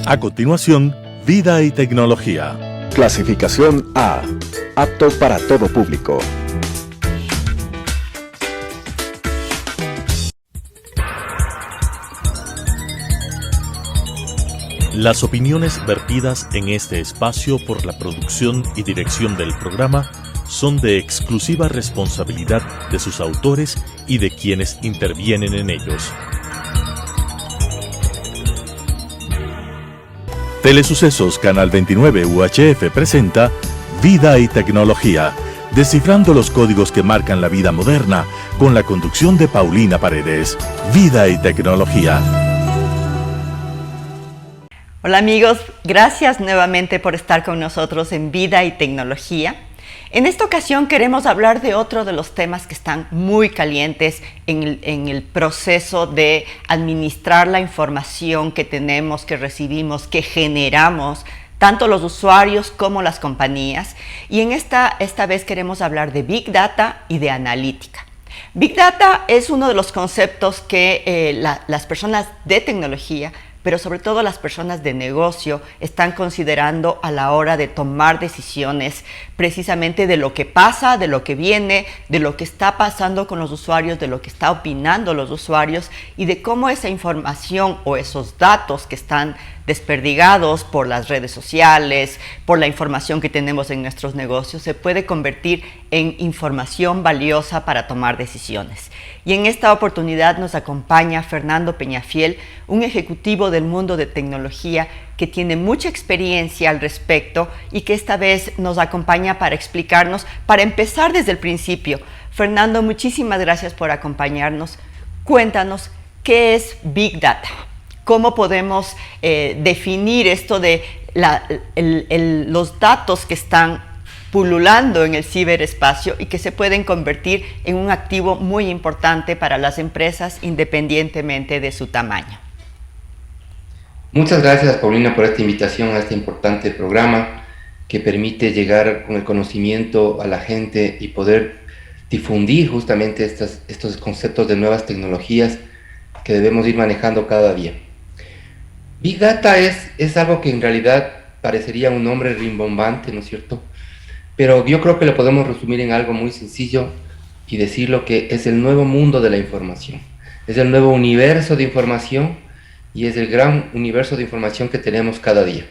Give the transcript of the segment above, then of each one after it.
A continuación, Vida y Tecnología. Clasificación A. Apto para todo público. Las opiniones vertidas en este espacio por la producción y dirección del programa son de exclusiva responsabilidad de sus autores y de quienes intervienen en ellos. Telesucesos Canal 29 UHF presenta Vida y Tecnología, descifrando los códigos que marcan la vida moderna, con la conducción de Paulina Paredes. Vida y Tecnología. Hola amigos, gracias nuevamente por estar con nosotros en Vida y Tecnología. En esta ocasión queremos hablar de otro de los temas que están muy calientes en el proceso de administrar la información que tenemos, que recibimos, que generamos, tanto los usuarios como las compañías. Y en esta vez queremos hablar de Big Data y de analítica. Big Data es uno de los conceptos que las personas de tecnología, pero sobre todo las personas de negocio, están considerando a la hora de tomar decisiones precisamente de lo que pasa, de lo que viene, de lo que está pasando con los usuarios, de lo que está opinando los usuarios y de cómo esa información o esos datos que están desperdigados por las redes sociales, por la información que tenemos en nuestros negocios, se puede convertir en información valiosa para tomar decisiones. Y en esta oportunidad nos acompaña Fernando Peñafiel, un ejecutivo del mundo de tecnología que tiene mucha experiencia al respecto y que esta vez nos acompaña para explicarnos, para empezar desde el principio. Fernando, muchísimas gracias por acompañarnos. Cuéntanos, ¿qué es Big Data? ¿Cómo podemos definir esto de los datos que están pululando en el ciberespacio y que se pueden convertir en un activo muy importante para las empresas independientemente de su tamaño? Muchas gracias, Paulina, por esta invitación a este importante programa que permite llegar con el conocimiento a la gente y poder difundir justamente estos conceptos de nuevas tecnologías que debemos ir manejando cada día. Big Data es algo que en realidad parecería un nombre rimbombante, ¿no es cierto? Pero yo creo que lo podemos resumir en algo muy sencillo y decirlo que es el nuevo mundo de la información. Es el nuevo universo de información y es el gran universo de información que tenemos cada día.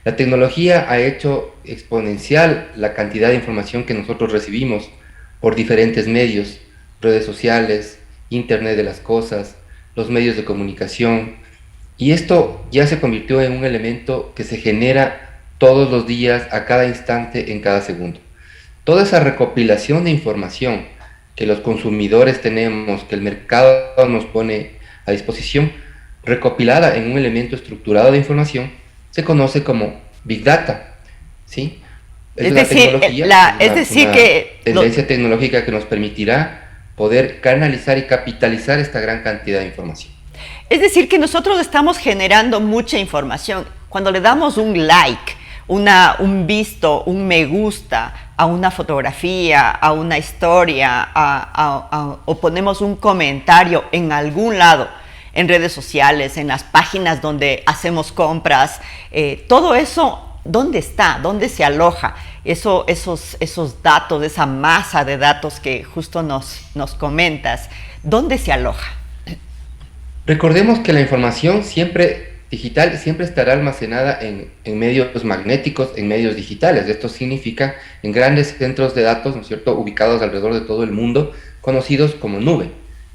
La tecnología ha hecho exponencial la cantidad de información que nosotros recibimos por diferentes medios, redes sociales, Internet de las cosas, los medios de comunicación. Y esto ya se convirtió en un elemento que se genera todos los días, a cada instante, en cada segundo. Toda esa recopilación de información que los consumidores tenemos, que el mercado nos pone a disposición, recopilada en un elemento estructurado de información, se conoce como Big Data, ¿sí? Es decir, que tendencia tecnológica que nos permitirá poder canalizar y capitalizar esta gran cantidad de información. Es decir, que nosotros estamos generando mucha información. Cuando le damos un like, un visto, un me gusta a una fotografía, a una historia, o ponemos un comentario en algún lado, en redes sociales, en las páginas donde hacemos compras, todo eso, ¿dónde está? ¿Dónde se aloja? Esos datos, esa masa de datos que justo nos comentas, ¿dónde se aloja? Recordemos que la información digital siempre estará almacenada en medios magnéticos, en medios digitales. Esto significa en grandes centros de datos, ¿no es cierto?, ubicados alrededor de todo el mundo, conocidos como nube.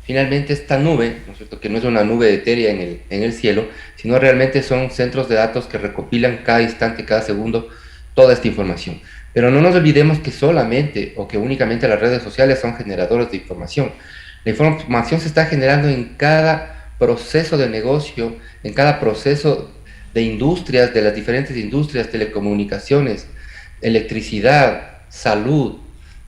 Finalmente, esta nube, ¿no es cierto?, que no es una nube etérea en el cielo, sino realmente son centros de datos que recopilan cada instante, cada segundo, toda esta información. Pero no nos olvidemos que solamente o que únicamente las redes sociales son generadores de información. La información se está generando en cada proceso de negocio, en cada proceso de industrias, de las diferentes industrias, telecomunicaciones, electricidad, salud,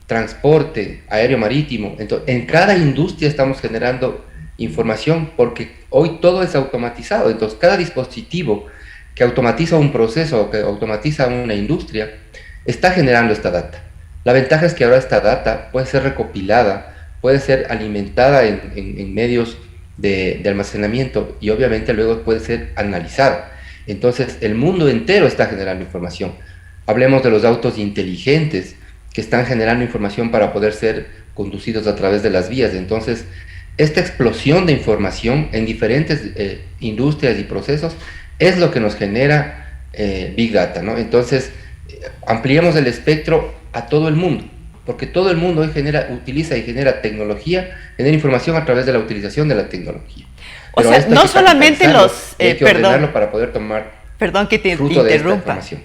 transporte, aéreo marítimo. Entonces, en cada industria estamos generando información porque hoy todo es automatizado. Entonces, cada dispositivo que automatiza un proceso o que automatiza una industria está generando esta data. La ventaja es que ahora esta data puede ser recopilada, puede ser alimentada en medios de almacenamiento y obviamente luego puede ser analizada. Entonces, el mundo entero está generando información. Hablemos de los autos inteligentes que están generando información para poder ser conducidos a través de las vías. Entonces, esta explosión de información en diferentes industrias y procesos es lo que nos genera Big Data, ¿no? Entonces, ampliemos el espectro a todo el mundo, porque todo el mundo hoy utiliza y genera tecnología, genera información a través de la utilización de la tecnología. O sea, no solamente los... hay que ordenarlo para poder tomar perdón que te fruto de esta interrumpa. información.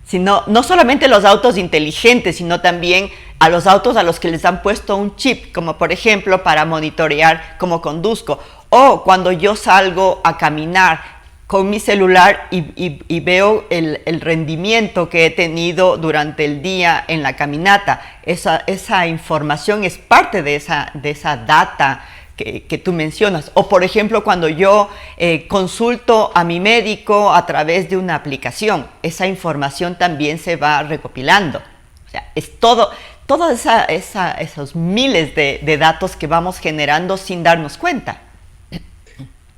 Sino, no solamente los autos inteligentes, sino también a los autos a los que les han puesto un chip, como por ejemplo para monitorear cómo conduzco. O cuando yo salgo a caminar con mi celular y veo el rendimiento que he tenido durante el día en la caminata. Esa información es parte de esa data que tú mencionas. O por ejemplo, cuando yo consulto a mi médico a través de una aplicación, esa información también se va recopilando. O sea, es todos esos miles de datos que vamos generando sin darnos cuenta.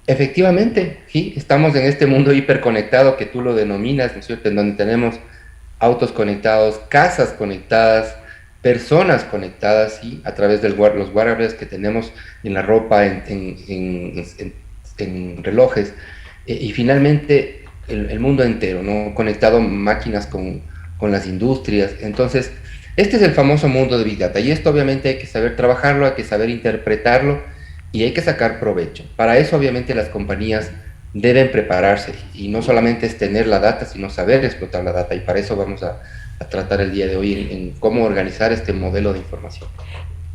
Efectivamente, sí, estamos en este mundo hiperconectado que tú lo denominas, ¿no es cierto?, en donde tenemos autos conectados, casas conectadas, personas conectadas, ¿sí?, a través de los wearables que tenemos en la ropa, en relojes, y finalmente el mundo entero, ¿no?, conectado máquinas con las industrias. Entonces, este es el famoso mundo de Big Data, y esto obviamente hay que saber trabajarlo, hay que saber interpretarlo, y hay que sacar provecho. Para eso obviamente las compañías deben prepararse, y no solamente es tener la data, sino saber explotar la data, y para eso vamos a tratar el día de hoy en cómo organizar este modelo de información.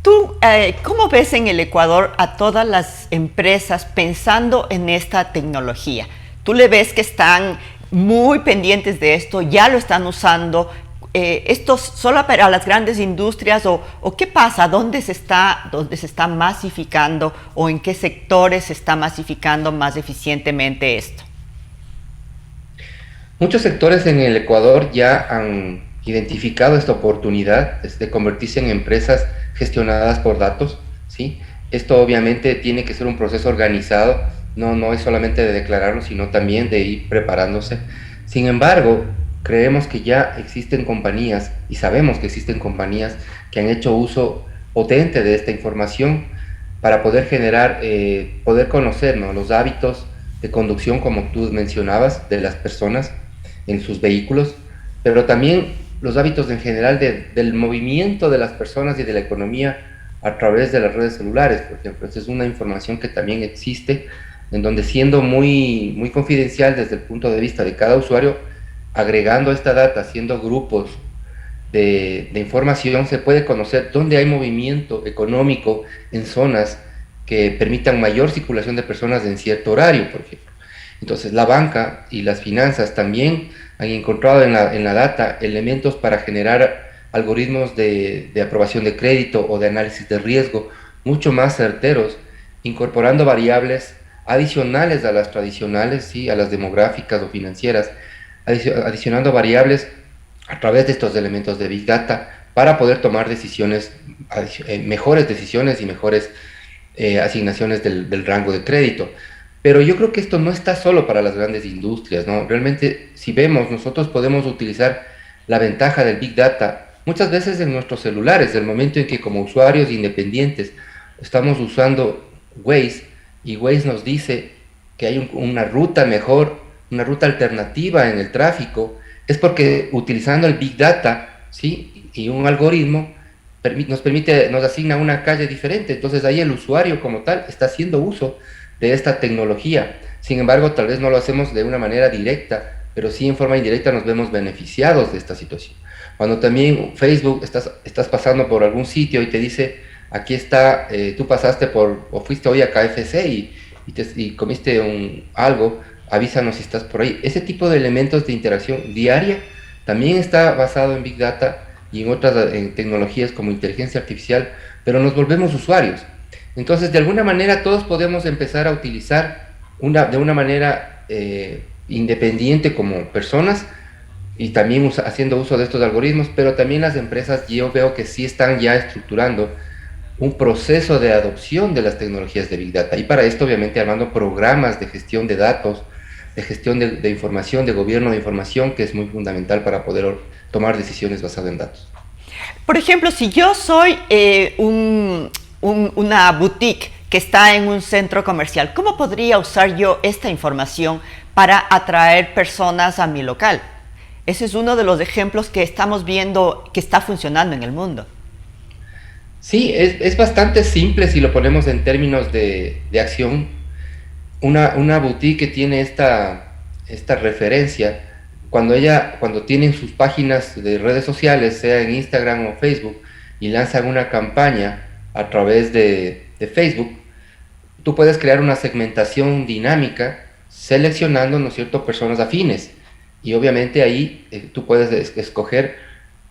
¿Tú cómo ves en el Ecuador a todas las empresas pensando en esta tecnología? ¿Tú le ves que están muy pendientes de esto, ya lo están usando? ¿Esto solo para las grandes industrias o qué pasa? ¿Dónde se está masificando o en qué sectores se está masificando más eficientemente esto? Muchos sectores en el Ecuador ya han identificado esta oportunidad de convertirse en empresas gestionadas por datos, ¿sí? Esto obviamente tiene que ser un proceso organizado, no es solamente de declararlo, sino también de ir preparándose. Sin embargo, creemos que ya existen compañías y sabemos que existen compañías que han hecho uso potente de esta información para poder generar, poder conocer, ¿no?, los hábitos de conducción, como tú mencionabas, de las personas en sus vehículos, pero también los hábitos en general del movimiento de las personas y de la economía a través de las redes celulares, por ejemplo. Esta es una información que también existe, en donde, siendo muy, muy confidencial desde el punto de vista de cada usuario, agregando esta data, haciendo grupos de información, se puede conocer dónde hay movimiento económico en zonas que permitan mayor circulación de personas en cierto horario, por ejemplo. Entonces, la banca y las finanzas también han encontrado en la data elementos para generar algoritmos de aprobación de crédito o de análisis de riesgo mucho más certeros, incorporando variables adicionales a las tradicionales, ¿sí?, a las demográficas o financieras, adicionando variables a través de estos elementos de Big Data para poder tomar decisiones, mejores decisiones y mejores asignaciones del rango de crédito. Pero yo creo que esto no está solo para las grandes industrias, ¿no? Realmente, si vemos, nosotros podemos utilizar la ventaja del Big Data muchas veces en nuestros celulares, el momento en que como usuarios independientes estamos usando Waze, y Waze nos dice que hay una ruta mejor, una ruta alternativa en el tráfico, es porque utilizando el Big Data, ¿sí?, y un algoritmo nos asigna una calle diferente. Entonces ahí el usuario como tal está haciendo uso de esta tecnología. Sin embargo, tal vez no lo hacemos de una manera directa, pero sí en forma indirecta nos vemos beneficiados de esta situación. Cuando también Facebook estás pasando por algún sitio y te dice, aquí está, tú pasaste o fuiste hoy a KFC y comiste algo, avísanos si estás por ahí. Ese tipo de elementos de interacción diaria también está basado en Big Data y en otras tecnologías como inteligencia artificial, pero nos volvemos usuarios. Entonces, de alguna manera, todos podemos empezar a utilizar de una manera independiente como personas, y también haciendo uso de estos algoritmos, pero también las empresas, yo veo que sí están ya estructurando un proceso de adopción de las tecnologías de Big Data, y para esto obviamente armando programas de gestión de datos gestión de información, de gobierno de información, que es muy fundamental para poder tomar decisiones basadas en datos. Por ejemplo, si yo soy una boutique que está en un centro comercial, ¿cómo podría usar yo esta información para atraer personas a mi local? Ese es uno de los ejemplos que estamos viendo que está funcionando en el mundo. Sí, es bastante simple si lo ponemos en términos de acción. Una boutique que tiene esta referencia, cuando tienen sus páginas de redes sociales, sea en Instagram o Facebook, y lanzan una campaña a través de Facebook, tú puedes crear una segmentación dinámica seleccionando, ¿no es cierto?, personas afines. Y obviamente ahí tú puedes escoger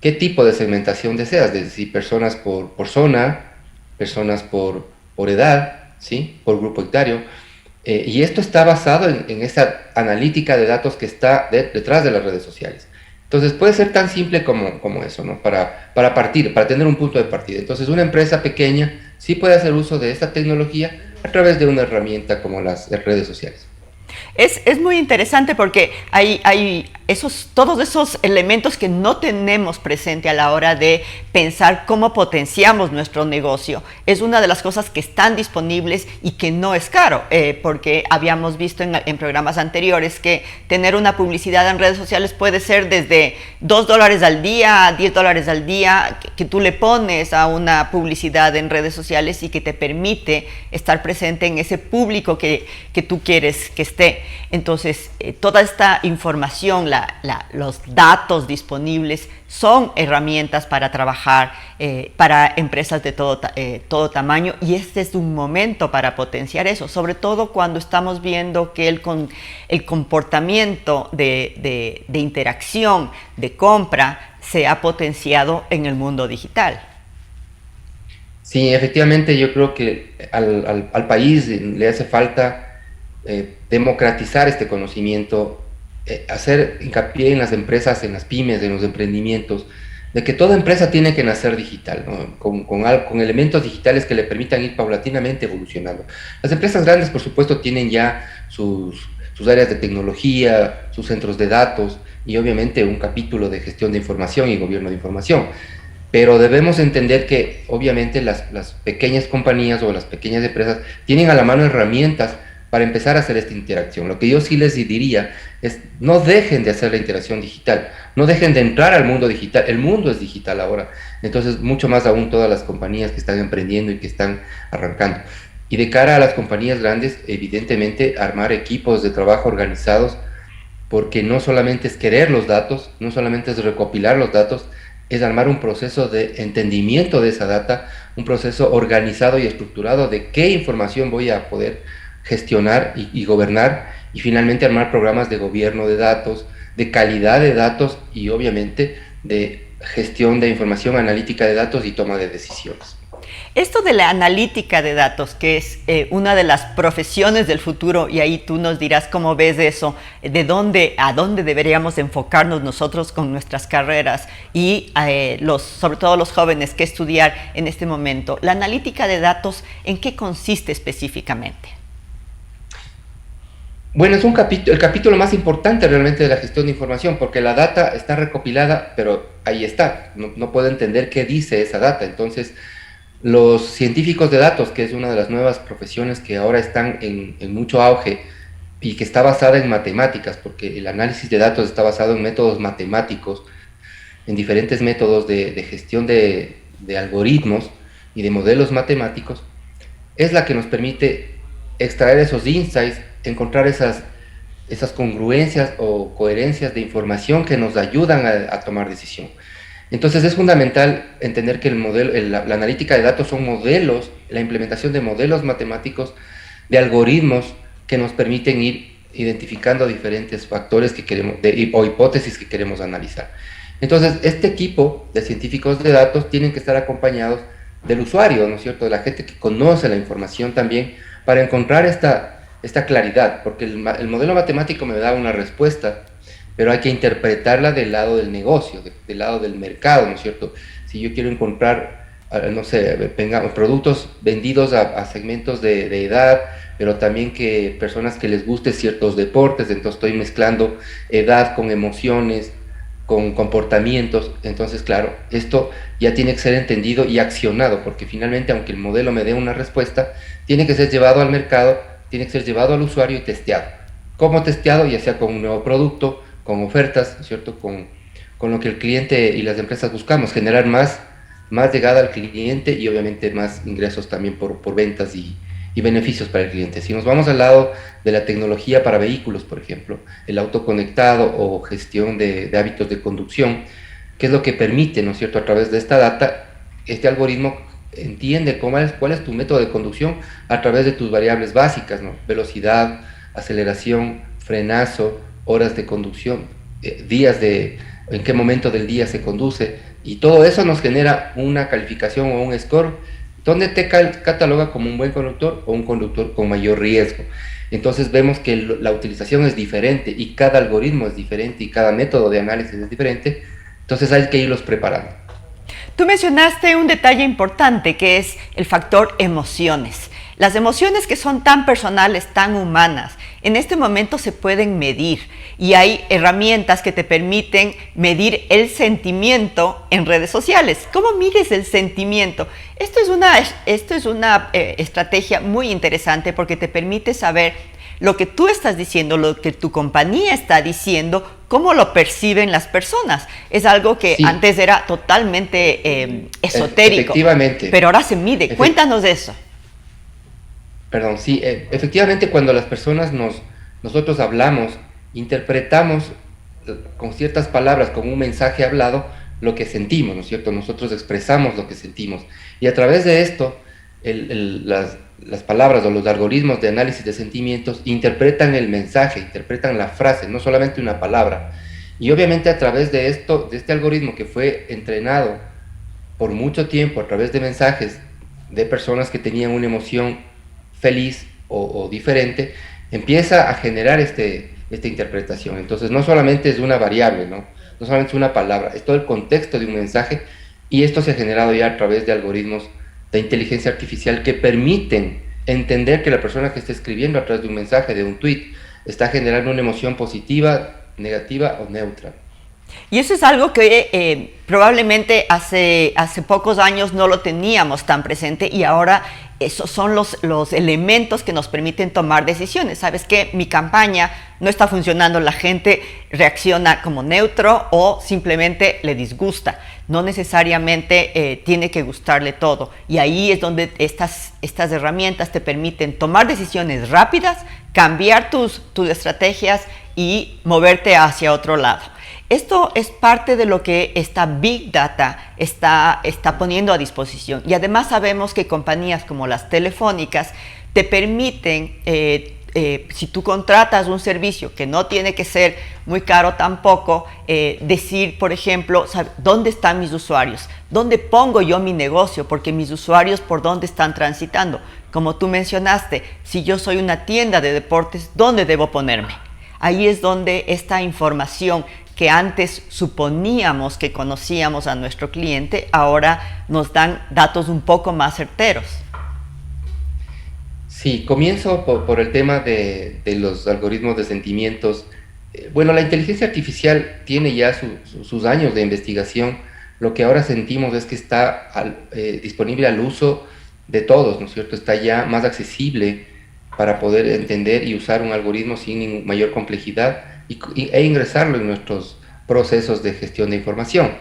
qué tipo de segmentación deseas, es decir, personas por zona, personas por edad, ¿sí?, por grupo etario. Y esto está basado en esa analítica de datos que está detrás de las redes sociales. Entonces puede ser tan simple como eso, ¿no? Para partir, para tener un punto de partida. Entonces una empresa pequeña sí puede hacer uso de esta tecnología a través de una herramienta como las redes sociales. Es muy interesante porque hay todos esos elementos que no tenemos presente a la hora de pensar cómo potenciamos nuestro negocio. Es una de las cosas que están disponibles y que no es caro, porque habíamos visto en programas anteriores que tener una publicidad en redes sociales puede ser desde $2 al día a $10 al día que tú le pones a una publicidad en redes sociales y que te permite estar presente en ese público que tú quieres que esté. Entonces, toda esta información, los datos disponibles son herramientas para trabajar para empresas de todo tamaño, y este es un momento para potenciar eso, sobre todo cuando estamos viendo que el comportamiento de interacción, de compra, se ha potenciado en el mundo digital. Sí, efectivamente yo creo que al país le hace falta democratizar este conocimiento, hacer hincapié en las empresas, en las pymes, en los emprendimientos, de que toda empresa tiene que nacer digital, ¿no? con elementos digitales que le permitan ir paulatinamente evolucionando. Las empresas grandes, por supuesto, tienen ya sus áreas de tecnología, sus centros de datos y obviamente un capítulo de gestión de información y gobierno de información. Pero debemos entender que obviamente las pequeñas compañías o las pequeñas empresas tienen a la mano herramientas para empezar a hacer esta interacción. Lo que yo sí les diría es: no dejen de hacer la interacción digital, no dejen de entrar al mundo digital. El mundo es digital ahora, entonces mucho más aún todas las compañías que están emprendiendo y que están arrancando. Y de cara a las compañías grandes, evidentemente armar equipos de trabajo organizados, porque no solamente es querer los datos, no solamente es recopilar los datos, es armar un proceso de entendimiento de esa data, un proceso organizado y estructurado de qué información voy a poder gestionar y gobernar, y finalmente armar programas de gobierno de datos, de calidad de datos y obviamente de gestión de información, analítica de datos y toma de decisiones. Esto de la analítica de datos, que es una de las profesiones del futuro, y ahí tú nos dirás cómo ves eso, a dónde deberíamos enfocarnos nosotros con nuestras carreras y sobre todo los jóvenes que estudiar en este momento. La analítica de datos, ¿en qué consiste específicamente? Bueno, es el capítulo más importante realmente de la gestión de información, porque la data está recopilada, pero ahí está, no puedo entender qué dice esa data. Entonces, los científicos de datos, que es una de las nuevas profesiones que ahora están en mucho auge y que está basada en matemáticas, porque el análisis de datos está basado en métodos matemáticos, en diferentes métodos de gestión de algoritmos y de modelos matemáticos, es la que nos permite extraer esos insights, encontrar esas congruencias o coherencias de información que nos ayudan a tomar decisión. Entonces es fundamental entender que la analítica de datos son modelos, la implementación de modelos matemáticos, de algoritmos que nos permiten ir identificando diferentes factores que queremos, o hipótesis que queremos analizar. Entonces este equipo de científicos de datos tienen que estar acompañados del usuario, ¿no es cierto?, de la gente que conoce la información también, para encontrar esta claridad, porque el modelo matemático me da una respuesta, pero hay que interpretarla del lado del negocio, del lado del mercado, ¿no es cierto? Si yo quiero encontrar, no sé, productos vendidos a segmentos de edad, pero también que personas que les guste ciertos deportes, entonces estoy mezclando edad con emociones, con comportamientos. Entonces, claro, esto ya tiene que ser entendido y accionado, porque finalmente, aunque el modelo me dé una respuesta, tiene que ser llevado al mercado, tiene que ser llevado al usuario y testeado. ¿Cómo testeado? Ya sea con un nuevo producto, con ofertas, ¿cierto? Con lo que el cliente y las empresas buscamos, generar más llegada al cliente y obviamente más ingresos también por ventas y beneficios para el cliente. Si nos vamos al lado de la tecnología para vehículos, por ejemplo, el auto conectado o gestión de hábitos de conducción, ¿qué es lo que permite, ¿no es cierto? A través de esta data, este algoritmo entiende cuál es tu método de conducción a través de tus variables básicas, ¿no? Velocidad, aceleración, frenazo, horas de conducción, en qué momento del día se conduce, y todo eso nos genera una calificación o un score donde te cataloga como un buen conductor o un conductor con mayor riesgo. Entonces vemos que la utilización es diferente y cada algoritmo es diferente y cada método de análisis es diferente, entonces hay que irlos preparando. Tú mencionaste un detalle importante que es el factor emociones. Las emociones que son tan personales, tan humanas, en este momento se pueden medir y hay herramientas que te permiten medir el sentimiento en redes sociales. ¿Cómo mides el sentimiento? Esto es una estrategia muy interesante porque te permite saber lo que tú estás diciendo, lo que tu compañía está diciendo, cómo lo perciben las personas. Es algo que antes era totalmente esotérico, efectivamente, pero ahora se mide. Cuéntanos de eso. Perdón, sí, efectivamente cuando las personas nosotros hablamos, interpretamos con ciertas palabras, con un mensaje hablado, lo que sentimos, ¿no es cierto? Nosotros expresamos lo que sentimos. Y a través de esto, las palabras o los algoritmos de análisis de sentimientos interpretan el mensaje, interpretan la frase, no solamente una palabra. Y obviamente a través de este algoritmo que fue entrenado por mucho tiempo a través de mensajes de personas que tenían una emoción feliz o diferente, empieza a generar esta interpretación. Entonces no solamente es una variable, ¿no? No solamente es una palabra, es todo el contexto de un mensaje, y esto se ha generado ya a través de algoritmos de inteligencia artificial que permiten entender que la persona que está escribiendo a través de un mensaje, de un tweet, está generando una emoción positiva, negativa o neutra. Y eso es algo que probablemente hace pocos años no lo teníamos tan presente, y ahora esos son los elementos que nos permiten tomar decisiones. ¿Sabes qué? Mi campaña no está funcionando, la gente reacciona como neutro o simplemente le disgusta. No necesariamente tiene que gustarle todo. Y ahí es donde estas herramientas te permiten tomar decisiones rápidas, cambiar tus estrategias y moverte hacia otro lado. Esto es parte de lo que esta Big Data está poniendo a disposición. Y además sabemos que compañías como las telefónicas te permiten, si tú contratas un servicio que no tiene que ser muy caro tampoco, decir, por ejemplo, ¿dónde están mis usuarios? ¿Dónde pongo yo mi negocio? Porque mis usuarios, ¿por dónde están transitando? Como tú mencionaste, si yo soy una tienda de deportes, ¿dónde debo ponerme? Ahí es donde esta información que antes suponíamos que conocíamos a nuestro cliente, ahora nos dan datos un poco más certeros. Sí, comienzo por el tema de los algoritmos de sentimientos. Bueno, la inteligencia artificial tiene ya sus años de investigación. Lo que ahora sentimos es que está disponible al uso de todos, ¿no es cierto? Está ya más accesible para poder entender y usar un algoritmo sin mayor complejidad e ingresarlo en nuestros procesos de gestión de información.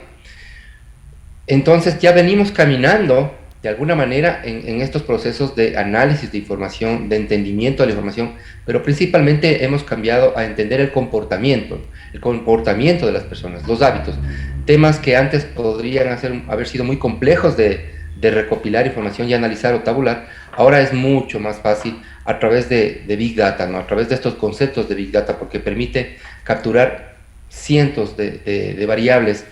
Entonces ya venimos caminando de alguna manera en estos procesos de análisis de información, de entendimiento de la información, pero principalmente hemos cambiado a entender el comportamiento de las personas, los hábitos, temas que antes podrían haber sido muy complejos de recopilar información y analizar o tabular. Ahora es mucho más fácil a través de Big Data, ¿no? A través de estos conceptos de Big Data, porque permite capturar cientos de variables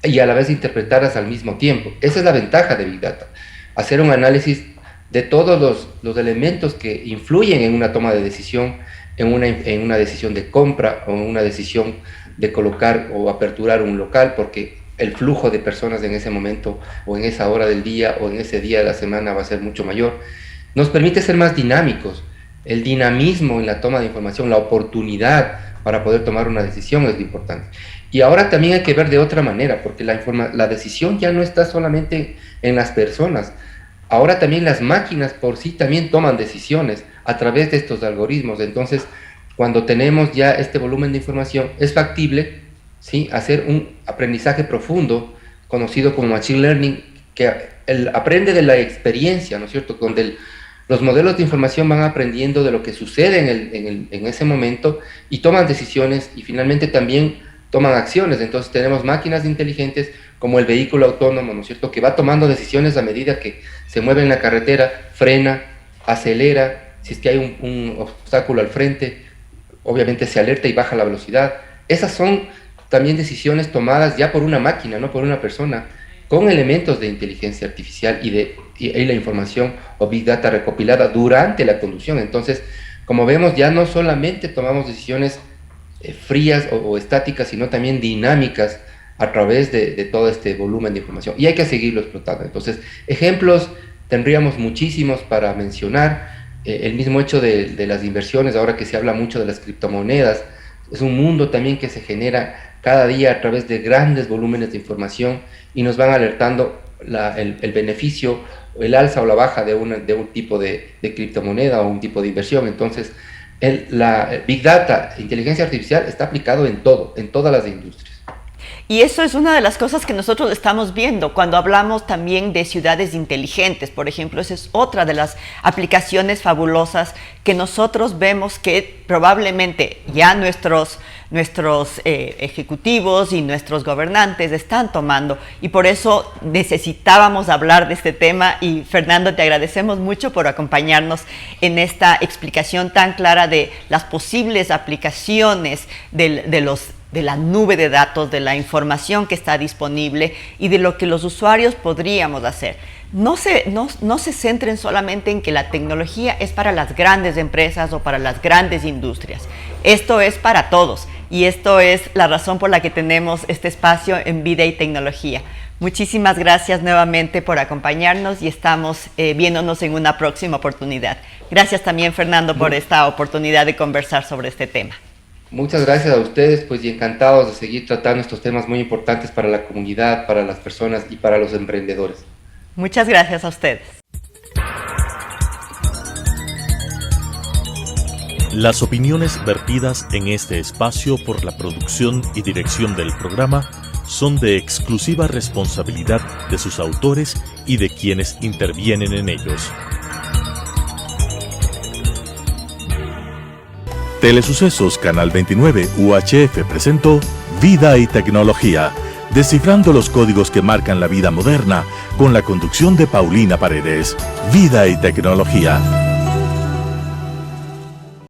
y a la vez interpretarlas al mismo tiempo. Esa es la ventaja de Big Data, hacer un análisis de todos los elementos que influyen en una toma de decisión, en una decisión de compra o en una decisión de colocar o aperturar un local, porque el flujo de personas en ese momento o en esa hora del día o en ese día de la semana va a ser mucho mayor. Nos permite ser más dinámicos el dinamismo en la toma de información, la oportunidad para poder tomar una decisión es lo importante. Y ahora también hay que ver de otra manera, porque la decisión ya no está solamente en las personas. Ahora también las máquinas por sí también toman decisiones a través de estos algoritmos. Entonces, cuando tenemos ya este volumen de información, es factible, ¿sí?, hacer un aprendizaje profundo, conocido como Machine Learning, que aprende de la experiencia, ¿no es cierto?, donde los modelos de información van aprendiendo de lo que sucede en ese momento y toman decisiones y finalmente también toman acciones. Entonces tenemos máquinas inteligentes como el vehículo autónomo, ¿no es cierto?, que va tomando decisiones a medida que se mueve en la carretera, frena, acelera, si es que hay un obstáculo al frente, obviamente se alerta y baja la velocidad. Esas son también decisiones tomadas ya por una máquina, no por una persona, con elementos de inteligencia artificial y la información o Big Data recopilada durante la conducción. Entonces, como vemos, ya no solamente tomamos decisiones frías o estáticas, sino también dinámicas a través de todo este volumen de información. Y hay que seguirlo explotando. Entonces, ejemplos tendríamos muchísimos para mencionar. El mismo hecho de las inversiones, ahora que se habla mucho de las criptomonedas, es un mundo también que se genera cada día a través de grandes volúmenes de información y nos van alertando el beneficio, el alza o la baja de un tipo de criptomoneda o un tipo de inversión. Entonces, la Big Data, inteligencia artificial, está aplicado en todo, en todas las industrias. Y eso es una de las cosas que nosotros estamos viendo cuando hablamos también de ciudades inteligentes. Por ejemplo, esa es otra de las aplicaciones fabulosas que nosotros vemos que probablemente ya nuestros ejecutivos y nuestros gobernantes están tomando. Y por eso necesitábamos hablar de este tema. Y Fernando, te agradecemos mucho por acompañarnos en esta explicación tan clara de las posibles aplicaciones de la nube de datos, de la información que está disponible y de lo que los usuarios podríamos hacer. No se centren solamente en que la tecnología es para las grandes empresas o para las grandes industrias. Esto es para todos y esto es la razón por la que tenemos este espacio en Vida y Tecnología. Muchísimas gracias nuevamente por acompañarnos y estamos viéndonos en una próxima oportunidad. Gracias también, Fernando, por esta oportunidad de conversar sobre este tema. Muchas gracias a ustedes, pues, y encantados de seguir tratando estos temas muy importantes para la comunidad, para las personas y para los emprendedores. Muchas gracias a ustedes. Las opiniones vertidas en este espacio por la producción y dirección del programa son de exclusiva responsabilidad de sus autores y de quienes intervienen en ellos. Telesucesos Canal 29 UHF presentó Vida y Tecnología, descifrando los códigos que marcan la vida moderna, con la conducción de Paulina Paredes. Vida y Tecnología.